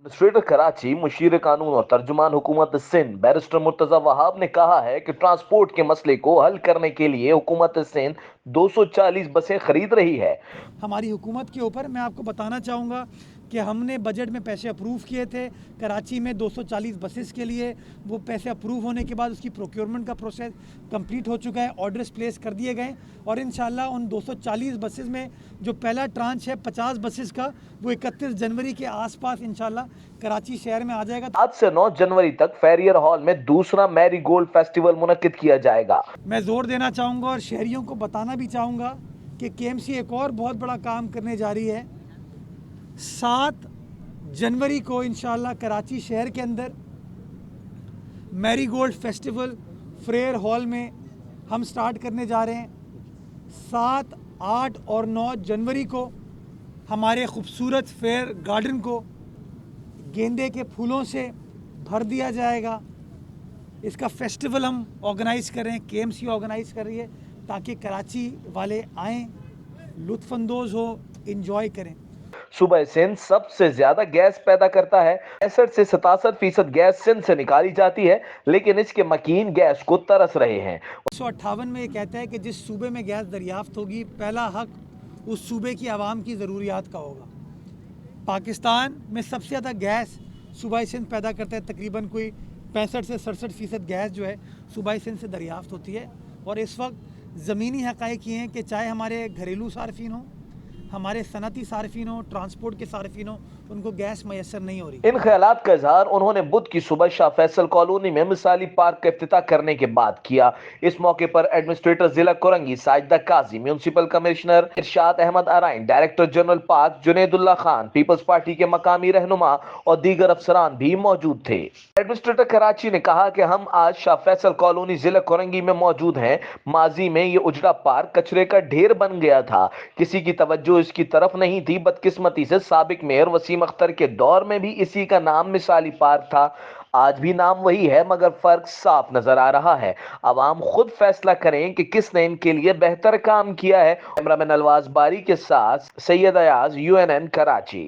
Administrator Karachi Musheer कानून और तर्जुमान हुकूमत सिंध बैरिस्टर मुर्तजा वहाब ने कहा है कि ट्रांसपोर्ट के मसले को हल करने के लिए हुकूमत सिंध 240 बसें खरीद रही है। हमारी हुकूमत के ऊपर मैं आपको बताना चाहूँगा कि हमने बजट में पैसे अप्रूव किए थे कराची में 240 बसेस के लिए। वो पैसे अप्रूव होने के बाद उसकी प्रोक्योरमेंट का प्रोसेस कंप्लीट हो चुका है, ऑर्डर्स प्लेस कर दिए गए और इंशाल्लाह उन 240 बसेस में जो पहला ट्रांच है 50 बसेस का, वो 31 जनवरी के आसपास इंशाल्लाह कराची शहर में आ जाएगा। आज से 9 जनवरी तक फेरियर हॉल में दूसरा मैरी गोल्ड फेस्टिवल मुनक्किद किया जाएगा। मैं जोर देना चाहूँगा और शहरियों को बताना भी चाहूँगा कि केएमसी एक और बहुत बड़ा काम करने जा रही है। 7 जनवरी को इंशाल्लाह कराची शहर के अंदर Marie Gold festival Frere hall में हम स्टार्ट करने जा रहे हैं। 7, 8 और 9 जनवरी को हमारे खूबसूरत फेयर गार्डन को गेंदे के फूलों से भर दिया जाएगा। इसका फेस्टिवल हम ऑर्गेनाइज़ कर रहे हैं, केएमसी ऑर्गेनाइज़ कर रही है ताकि कराची वाले आएँ, लुत्फ़अंदोज़ हो, इंजॉय करें। सूबा सिंध सबसे ज्यादा गैस पैदा करता है। 65 से 67% गैस सिंध से निकाली जाती है, लेकिन इसके मकीन गैस को तरस रहे हैं। 1958 में ये कहता है कि जिस सूबे में गैस दरियाफ्त होगी, पहला हक उस सूबे की आवाम की ज़रूरियात का होगा। पाकिस्तान में सबसे ज़्यादा गैस सूबा सिंध पैदा करता है, तकरीबन कोई 65 से 67% गैस जो है सूबा सिंध से दरियाफ्त होती है। और इस वक्त ज़मीनी हक़ाइक़ ये हैं कि चाहे हमारे घरेलू सार्फिन हों, हमारे सनती सार्फिन हों, ट्रांसपोर्ट के सार्फिन हों, उनको गैस मैसर नहीं हो रही। इन ख्यालात का इजहार उन्होंने बुध की सुबह शाह फैसल कॉलोनी में मिसाली पार्क का इफ्तिताह करने के बाद किया। इस मौके पर एडमिनिस्ट्रेटर जिला Korangi Sajida Qazi, municipal commissioner Irshad Ahmed Arain, director general park Junaidullah Khan, people's party के मकामी रहनुमा और दीगर अफसरान भी मौजूद थे। एडमिनिस्ट्रेटर कराची ने कहा कि हम आज शाह फैसल कॉलोनी जिला कोरंगी में मौजूद हैं। माजी में ये उजड़ा पार्क कचरे का ढेर बन गया था, किसी की तवज्जो इसकी तरफ नहीं थी। बदकिस्मती से साबिक मेयर वसीम अख्तर के दौर में भी इसी का नाम मिसाली पार्क था। आज भी नाम वही है, मगर फर्क साफ नजर आ रहा है। अवाम खुद फैसला करें कि किसने इनके लिए बेहतर काम किया है। कैमरामैन अलवाज बारी के साथ सैयद अयाज, UNN कराची।